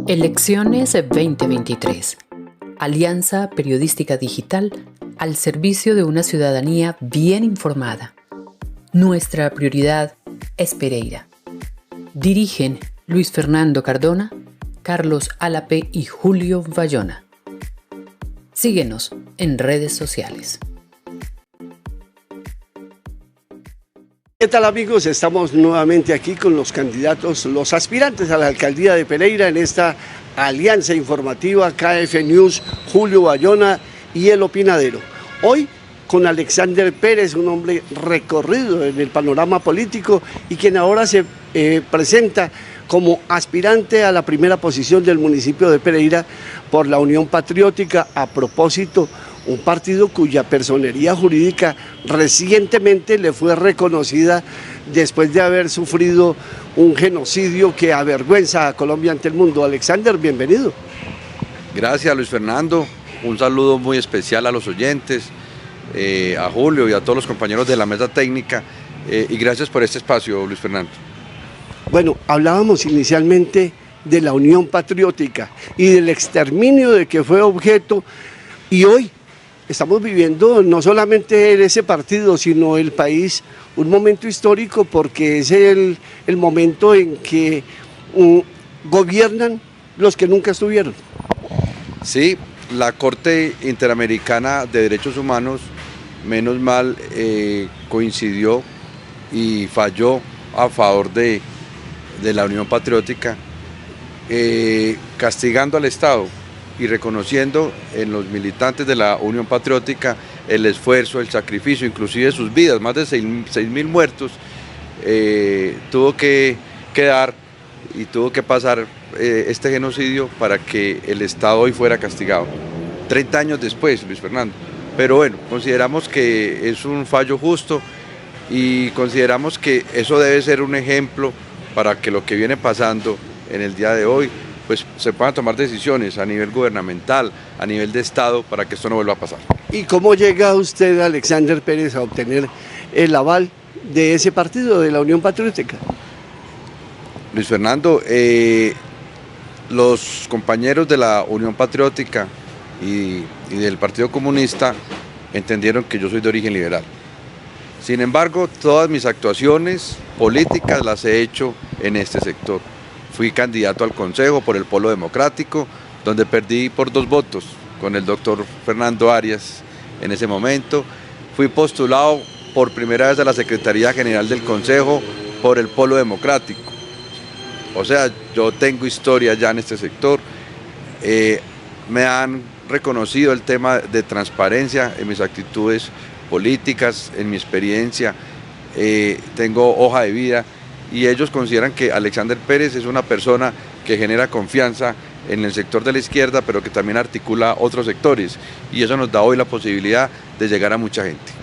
Elecciones 2023. Alianza Periodística Digital al servicio de una ciudadanía bien informada. Nuestra prioridad es Pereira. Dirigen Luis Fernando Cardona, Carlos Álape y Julio Bayona. Síguenos en redes sociales. ¿Qué tal, amigos? Estamos nuevamente aquí con los candidatos, los aspirantes a la alcaldía de Pereira en esta alianza informativa KF News, Julio Bayona y El Opinadero. Hoy con Alexander Pérez, un hombre recorrido en el panorama político y quien ahora se presenta como aspirante a la primera posición del municipio de Pereira por la Unión Patriótica. A propósito, un partido cuya personería jurídica recientemente le fue reconocida después de haber sufrido un genocidio que avergüenza a Colombia ante el mundo. Alexander, bienvenido. Gracias, Luis Fernando. Un saludo muy especial a los oyentes, a Julio y a todos los compañeros de la mesa técnica, y gracias por este espacio, Luis Fernando. Bueno, hablábamos inicialmente de la Unión Patriótica y del exterminio de que fue objeto, y hoy estamos viviendo no solamente en ese partido, sino el país, un momento histórico porque es el momento en que gobiernan los que nunca estuvieron. Sí, la Corte Interamericana de Derechos Humanos, menos mal, coincidió y falló a favor de la Unión Patriótica, castigando al Estado y reconociendo en los militantes de la Unión Patriótica el esfuerzo, el sacrificio, inclusive sus vidas. Más de 6.000 muertos tuvo que dar y tuvo que pasar este genocidio para que el Estado hoy fuera castigado. 30 años después, Luis Fernando. Pero bueno, consideramos que es un fallo justo y consideramos que eso debe ser un ejemplo para que lo que viene pasando en el día de hoy pues se puedan tomar decisiones a nivel gubernamental, a nivel de Estado, para que esto no vuelva a pasar. ¿Y cómo llega usted, Alexander Pérez, a obtener el aval de ese partido, de la Unión Patriótica? Luis Fernando, los compañeros de la Unión Patriótica y del Partido Comunista entendieron que yo soy de origen liberal. Sin embargo, todas mis actuaciones políticas las he hecho en este sector. Fui candidato al Consejo por el Polo Democrático, donde perdí por 2 votos con el doctor Fernando Arias en ese momento. Fui postulado por primera vez a la Secretaría General del Consejo por el Polo Democrático. O sea, yo tengo historia ya en este sector. Me han reconocido el tema de transparencia en mis actitudes políticas, en mi experiencia. Tengo hoja de vida. Y ellos consideran que Alexander Pérez es una persona que genera confianza en el sector de la izquierda, pero que también articula otros sectores, y eso nos da hoy la posibilidad de llegar a mucha gente.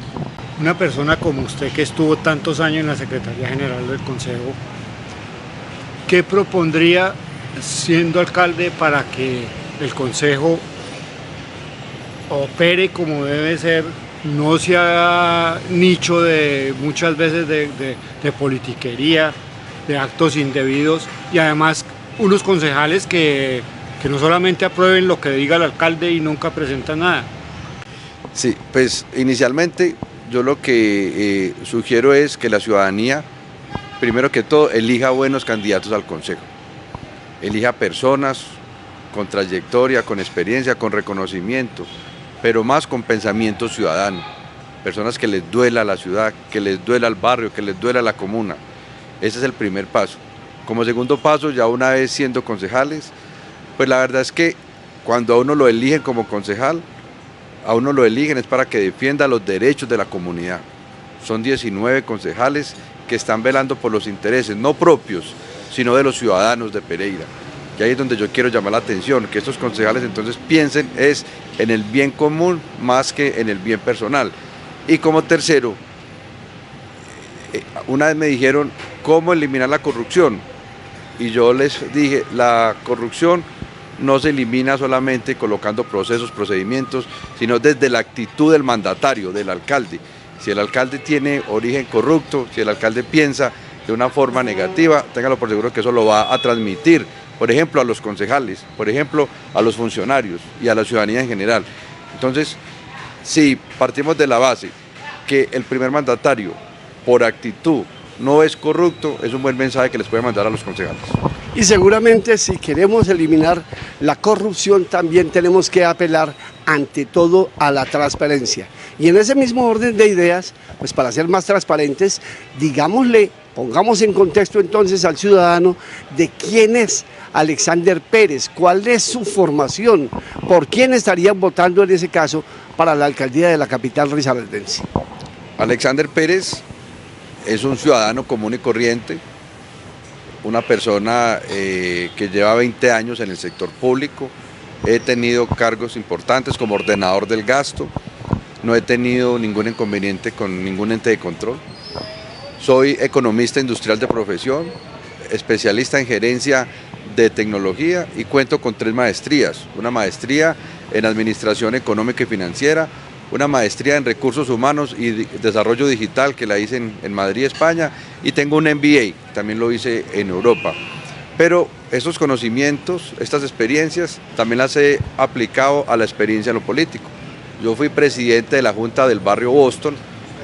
Una persona como usted que estuvo tantos años en la Secretaría General del Consejo, ¿qué propondría siendo alcalde para que el Consejo opere como debe ser? No sea nicho de muchas veces de politiquería, de actos indebidos, y además unos concejales que no solamente aprueben lo que diga el alcalde y nunca presentan nada. Sí, pues inicialmente yo lo que sugiero es que la ciudadanía, primero que todo, elija buenos candidatos al consejo, elija personas con trayectoria, con experiencia, con reconocimiento, pero más con pensamiento ciudadano, personas que les duela la ciudad, que les duela el barrio, que les duela la comuna. Ese es el primer paso. Como segundo paso, ya una vez siendo concejales, pues la verdad es que cuando a uno lo eligen como concejal, a uno lo eligen es para que defienda los derechos de la comunidad. Son 19 concejales que están velando por los intereses, no propios, sino de los ciudadanos de Pereira. Y ahí es donde yo quiero llamar la atención, que estos concejales entonces piensen es en el bien común más que en el bien personal. Y como tercero, una vez me dijeron, ¿cómo eliminar la corrupción? Y yo les dije, la corrupción no se elimina solamente colocando procesos, procedimientos, sino desde la actitud del mandatario, del alcalde. Si el alcalde tiene origen corrupto, si el alcalde piensa de una forma negativa, téngalo por seguro que eso lo va a transmitir, por ejemplo, a los concejales, por ejemplo, a los funcionarios y a la ciudadanía en general. Entonces, si partimos de la base que el primer mandatario, por actitud, no es corrupto, es un buen mensaje que les puede mandar a los concejales. Y seguramente si queremos eliminar la corrupción también tenemos que apelar ante todo a la transparencia. Y en ese mismo orden de ideas, pues para ser más transparentes, digámosle, pongamos en contexto entonces al ciudadano de quién es Alexander Pérez, cuál es su formación, por quién estarían votando en ese caso para la alcaldía de la capital risaraldense. Alexander Pérez es un ciudadano común y corriente, una persona que lleva 20 años en el sector público. He tenido cargos importantes como ordenador del gasto, no he tenido ningún inconveniente con ningún ente de control. Soy economista industrial de profesión, especialista en gerencia de tecnología y cuento con 3 maestrías, una maestría en administración económica y financiera, una maestría en recursos humanos y desarrollo digital que la hice en Madrid, España, y tengo un MBA, también lo hice en Europa. Pero estos conocimientos, estas experiencias, también las he aplicado a la experiencia en lo político. Yo fui presidente de la Junta del barrio Boston,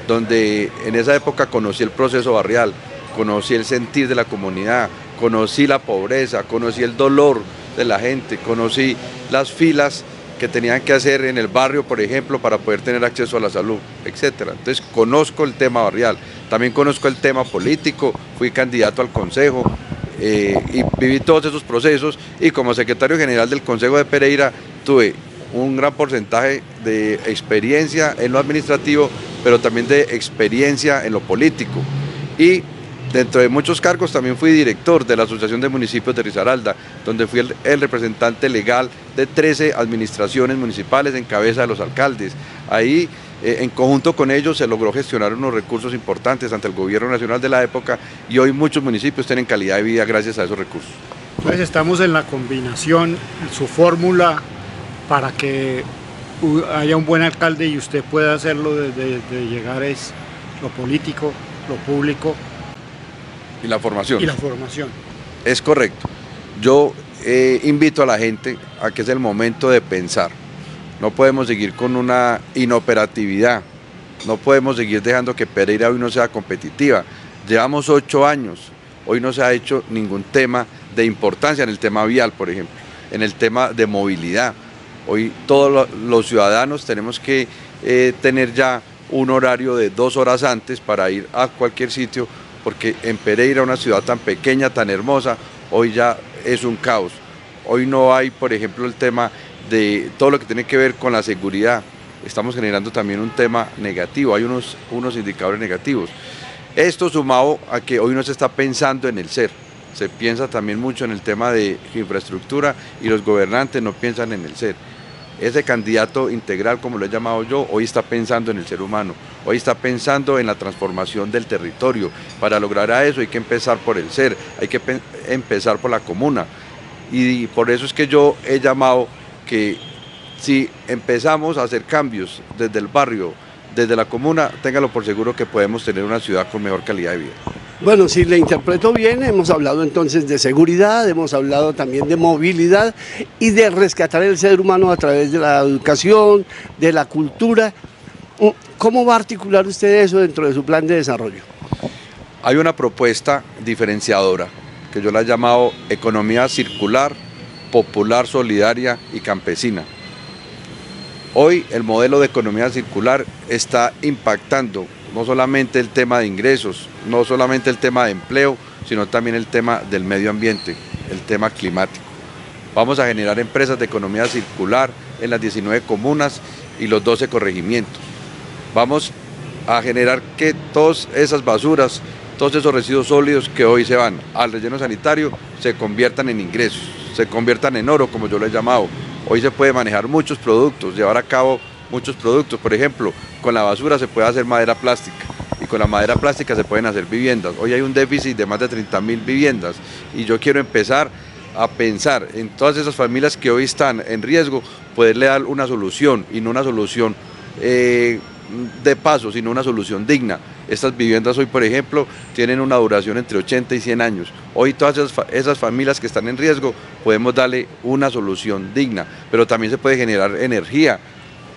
donde en esa época conocí el proceso barrial, conocí el sentir de la comunidad, conocí la pobreza, conocí el dolor de la gente, conocí las filas que tenían que hacer en el barrio, por ejemplo, para poder tener acceso a la salud, etcétera. Entonces conozco el tema barrial, también conozco el tema político, fui candidato al consejo y viví todos esos procesos, y como secretario general del Consejo de Pereira tuve un gran porcentaje de experiencia en lo administrativo, pero también de experiencia en lo político. Y dentro de muchos cargos también fui director de la Asociación de Municipios de Risaralda, donde fui el representante legal de 13 administraciones municipales en cabeza de los alcaldes. Ahí, en conjunto con ellos, se logró gestionar unos recursos importantes ante el gobierno nacional de la época, y hoy muchos municipios tienen calidad de vida gracias a esos recursos. Entonces estamos en la combinación, su fórmula para que haya un buen alcalde y usted pueda hacerlo de llegar es lo político, lo público. Y la formación. Y la formación. Es correcto. Yo invito a la gente a que es el momento de pensar. No podemos seguir con una inoperatividad. No podemos seguir dejando que Pereira hoy no sea competitiva. Llevamos 8 años. Hoy no se ha hecho ningún tema de importancia en el tema vial, por ejemplo, en el tema de movilidad. Hoy todos los ciudadanos tenemos que tener ya un horario de 2 horas antes para ir a cualquier sitio, porque en Pereira, una ciudad tan pequeña, tan hermosa, hoy ya es un caos. Hoy no hay, por ejemplo, el tema de todo lo que tiene que ver con la seguridad. Estamos generando también un tema negativo, hay unos indicadores negativos. Esto sumado a que hoy no se está pensando en el ser, se piensa también mucho en el tema de infraestructura y los gobernantes no piensan en el ser. Ese candidato integral, como lo he llamado yo, hoy está pensando en el ser humano, hoy está pensando en la transformación del territorio. Para lograr a eso hay que empezar por el ser, hay que empezar por la comuna. Y por eso es que yo he llamado que si empezamos a hacer cambios desde el barrio, desde la comuna, téngalo por seguro que podemos tener una ciudad con mejor calidad de vida. Bueno, si le interpreto bien, hemos hablado entonces de seguridad, hemos hablado también de movilidad y de rescatar el ser humano a través de la educación, de la cultura. ¿Cómo va a articular usted eso dentro de su plan de desarrollo? Hay una propuesta diferenciadora que yo la he llamado economía circular, popular, solidaria y campesina. Hoy el modelo de economía circular está impactando no solamente el tema de ingresos, no solamente el tema de empleo, sino también el tema del medio ambiente, el tema climático. Vamos a generar empresas de economía circular en las 19 comunas y los 12 corregimientos. Vamos a generar que todas esas basuras, todos esos residuos sólidos que hoy se van al relleno sanitario, se conviertan en ingresos, se conviertan en oro, como yo lo he llamado. Hoy se puede manejar muchos productos, llevar a cabo muchos productos. Por ejemplo, con la basura se puede hacer madera plástica y con la madera plástica se pueden hacer viviendas. Hoy hay un déficit de más de 30.000 viviendas y yo quiero empezar a pensar en todas esas familias que hoy están en riesgo, poderle dar una solución y no una solución de paso, sino una solución digna. Estas viviendas hoy, por ejemplo, tienen una duración entre 80 y 100 años. Hoy todas esas familias que están en riesgo podemos darle una solución digna, pero también se puede generar energía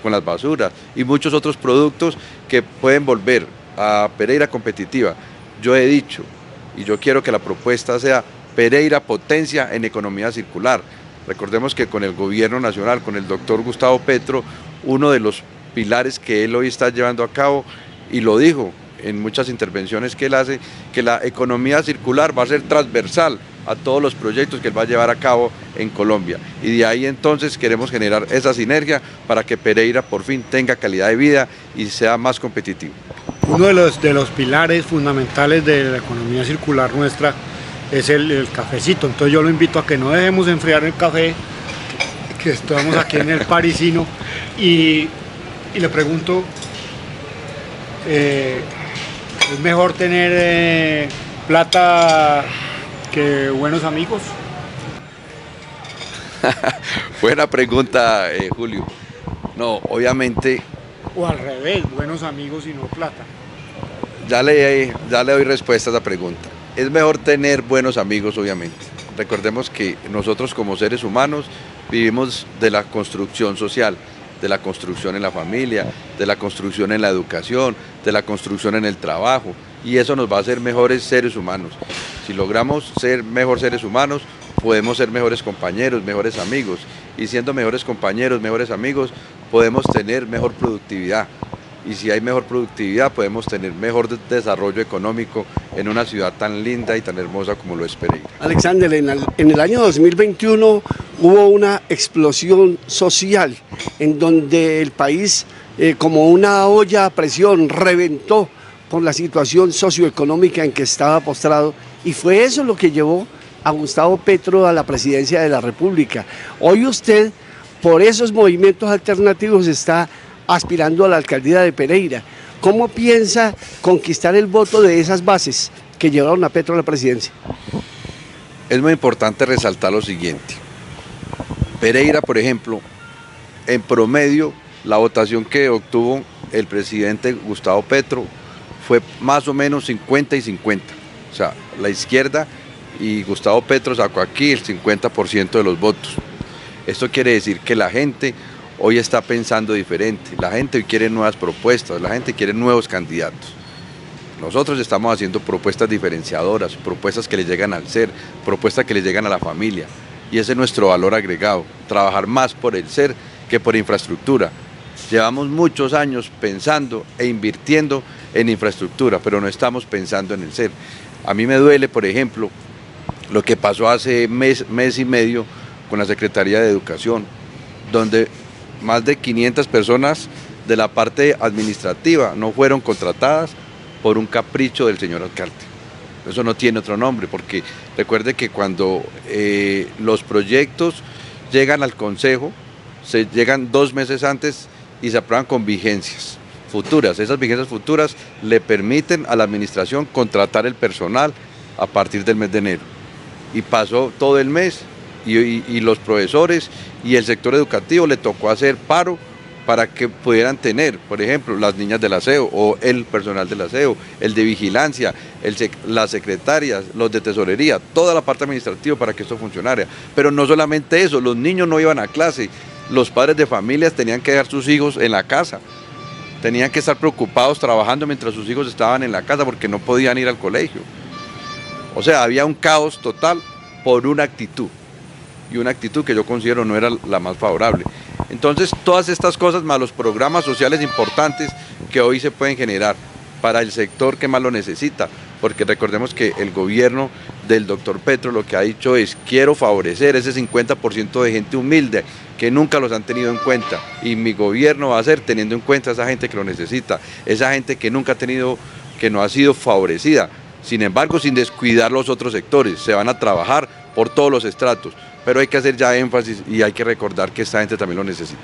con las basuras y muchos otros productos que pueden volver a Pereira competitiva. Yo he dicho, y yo quiero que la propuesta sea Pereira potencia en economía circular. Recordemos que con el gobierno nacional, con el doctor Gustavo Petro, uno de los pilares que él hoy está llevando a cabo, y lo dijo en muchas intervenciones que él hace, que la economía circular va a ser transversal a todos los proyectos que él va a llevar a cabo en Colombia. Y de ahí entonces queremos generar esa sinergia para que Pereira por fin tenga calidad de vida y sea más competitivo. Uno de los pilares fundamentales de la economía circular nuestra es el cafecito. Entonces yo lo invito a que no dejemos enfriar el café, que estamos aquí en el Parisino, y le pregunto, ¿es mejor tener plata que buenos amigos? Buena pregunta, Julio. No, obviamente... O al revés, buenos amigos y no plata. Ya le doy respuesta a esa pregunta. Es mejor tener buenos amigos, obviamente. Recordemos que nosotros como seres humanos vivimos de la construcción social, de la construcción en la familia, de la construcción en la educación, de la construcción en el trabajo, y eso nos va a hacer mejores seres humanos. Si logramos ser mejores seres humanos, podemos ser mejores compañeros, mejores amigos, y siendo mejores compañeros, mejores amigos, podemos tener mejor productividad. Y si hay mejor productividad, podemos tener mejor desarrollo económico en una ciudad tan linda y tan hermosa como lo es Pereira. Alexander, en el año 2021 hubo una explosión social en donde el país, como una olla a presión, reventó por la situación socioeconómica en que estaba postrado, y fue eso lo que llevó a Gustavo Petro a la presidencia de la República. Hoy usted, por esos movimientos alternativos, está aspirando a la alcaldía de Pereira. ¿Cómo piensa conquistar el voto de esas bases que llevaron a Petro a la presidencia? Es muy importante resaltar lo siguiente. Pereira, por ejemplo, en promedio, la votación que obtuvo el presidente Gustavo Petro fue más o menos 50 y 50. O sea, la izquierda y Gustavo Petro sacó aquí el 50% de los votos. Esto quiere decir que la gente hoy está pensando diferente, la gente hoy quiere nuevas propuestas, la gente quiere nuevos candidatos. Nosotros estamos haciendo propuestas diferenciadoras, propuestas que le llegan al ser, propuestas que le llegan a la familia, y ese es nuestro valor agregado, trabajar más por el ser que por infraestructura. Llevamos muchos años pensando e invirtiendo en infraestructura, pero no estamos pensando en el ser. A mí me duele, por ejemplo, lo que pasó hace mes y medio con la Secretaría de Educación, donde más de 500 personas de la parte administrativa no fueron contratadas por un capricho del señor alcalde. Eso no tiene otro nombre, porque recuerde que cuando los proyectos llegan al Consejo, se llegan 2 meses antes y se aprueban con vigencias futuras. Esas vigencias futuras le permiten a la administración contratar el personal a partir del mes de enero. Y pasó todo el mes y los profesores y el sector educativo le tocó hacer paro para que pudieran tener, por ejemplo, las niñas del aseo o el personal del aseo, el de vigilancia, las secretarias, los de tesorería, toda la parte administrativa para que esto funcionara. Pero no solamente eso, los niños no iban a clase, los padres de familias tenían que dejar sus hijos en la casa, tenían que estar preocupados trabajando mientras sus hijos estaban en la casa porque no podían ir al colegio. O sea, había un caos total por una actitud, y una actitud que yo considero no era la más favorable. Entonces, todas estas cosas más los programas sociales importantes que hoy se pueden generar para el sector que más lo necesita, porque recordemos que el gobierno del doctor Petro lo que ha dicho es: quiero favorecer ese 50% de gente humilde que nunca los han tenido en cuenta, y mi gobierno va a ser teniendo en cuenta a esa gente que lo necesita, esa gente que nunca ha tenido, que no ha sido favorecida. Sin embargo, sin descuidar los otros sectores, se van a trabajar por todos los estratos, pero hay que hacer ya énfasis y hay que recordar que esta gente también lo necesita.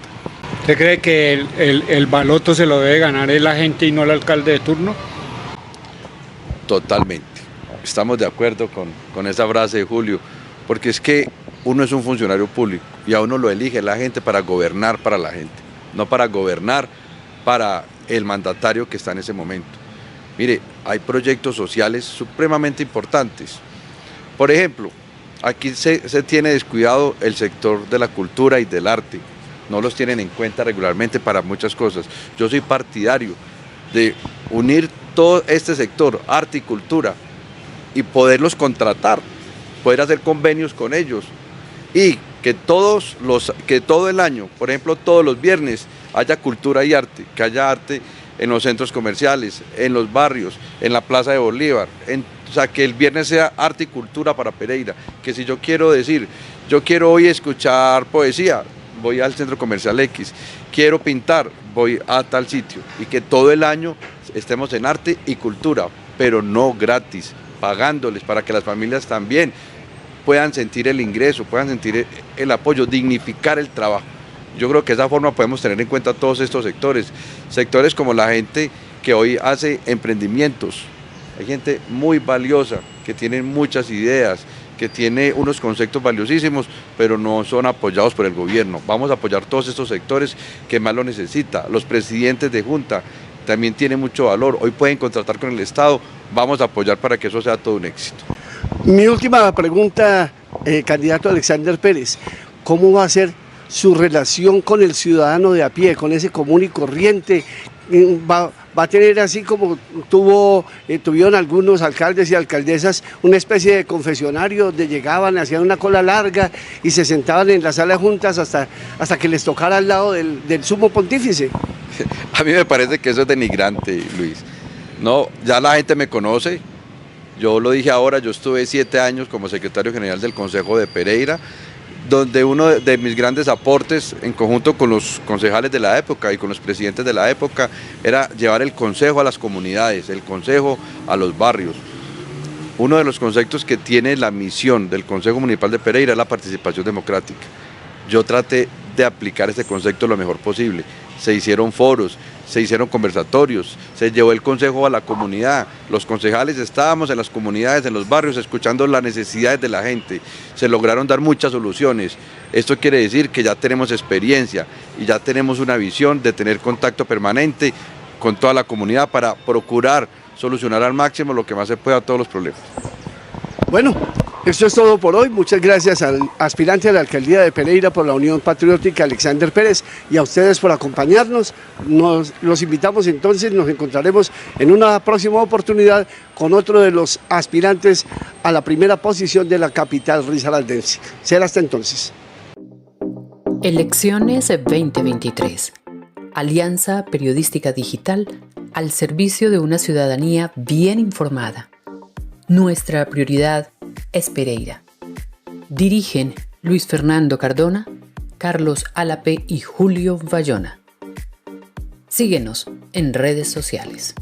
¿Usted cree que el baloto se lo debe ganar la gente y no el alcalde de turno? Totalmente. Estamos de acuerdo con esa frase de Julio, porque es que uno es un funcionario público y a uno lo elige la gente para gobernar para la gente, no para gobernar para el mandatario que está en ese momento. Mire, hay proyectos sociales supremamente importantes. Por ejemplo, aquí se tiene descuidado el sector de la cultura y del arte. No los tienen en cuenta regularmente para muchas cosas. Yo soy partidario de unir todo este sector, arte y cultura, y poderlos contratar, poder hacer convenios con ellos y que todo el año, por ejemplo todos los viernes, haya cultura y arte, que haya arte en los centros comerciales, en los barrios, en la Plaza de Bolívar, o sea, que el viernes sea arte y cultura para Pereira, que si yo quiero decir, yo quiero hoy escuchar poesía, voy al centro comercial X, quiero pintar, voy a tal sitio, y que todo el año estemos en arte y cultura, pero no gratis, pagándoles para que las familias también puedan sentir el ingreso, puedan sentir el apoyo, dignificar el trabajo. Yo creo que de esa forma podemos tener en cuenta todos estos sectores como la gente que hoy hace emprendimientos. Hay gente muy valiosa, que tiene muchas ideas, que tiene unos conceptos valiosísimos, pero no son apoyados por el gobierno. Vamos a apoyar todos estos sectores que más lo necesitan. Los presidentes de junta también tienen mucho valor. Hoy pueden contratar con el Estado. Vamos a apoyar para que eso sea todo un éxito. Mi última pregunta, candidato Alexander Pérez, ¿cómo va a ser su relación con el ciudadano de a pie, con ese común y corriente? ¿Va a tener, así como tuvieron algunos alcaldes y alcaldesas, una especie de confesionario donde llegaban, hacían una cola larga y se sentaban en la sala de juntas hasta que les tocara al lado del sumo pontífice? A mí me parece que eso es denigrante, Luis. No, ya la gente me conoce. Yo lo dije ahora, yo estuve 7 años como secretario general del Consejo de Pereira, donde uno de mis grandes aportes, en conjunto con los concejales de la época y con los presidentes de la época, era llevar el consejo a las comunidades, el consejo a los barrios. Uno de los conceptos que tiene la misión del Consejo Municipal de Pereira es la participación democrática. Yo traté de aplicar ese concepto lo mejor posible. Se hicieron foros, se hicieron conversatorios, se llevó el consejo a la comunidad. Los concejales estábamos en las comunidades, en los barrios, escuchando las necesidades de la gente. Se lograron dar muchas soluciones. Esto quiere decir que ya tenemos experiencia y ya tenemos una visión de tener contacto permanente con toda la comunidad para procurar solucionar al máximo lo que más se pueda todos los problemas. Bueno, esto es todo por hoy. Muchas gracias al aspirante a la alcaldía de Pereira por la Unión Patriótica, Alexander Pérez, y a ustedes por acompañarnos. Los invitamos entonces, nos encontraremos en una próxima oportunidad con otro de los aspirantes a la primera posición de la capital risaraldense. Será hasta entonces. Elecciones 2023. Alianza Periodística Digital al servicio de una ciudadanía bien informada. Nuestra prioridad es Pereira. Dirigen Luis Fernando Cardona, Carlos Álape y Julio Bayona. Síguenos en redes sociales.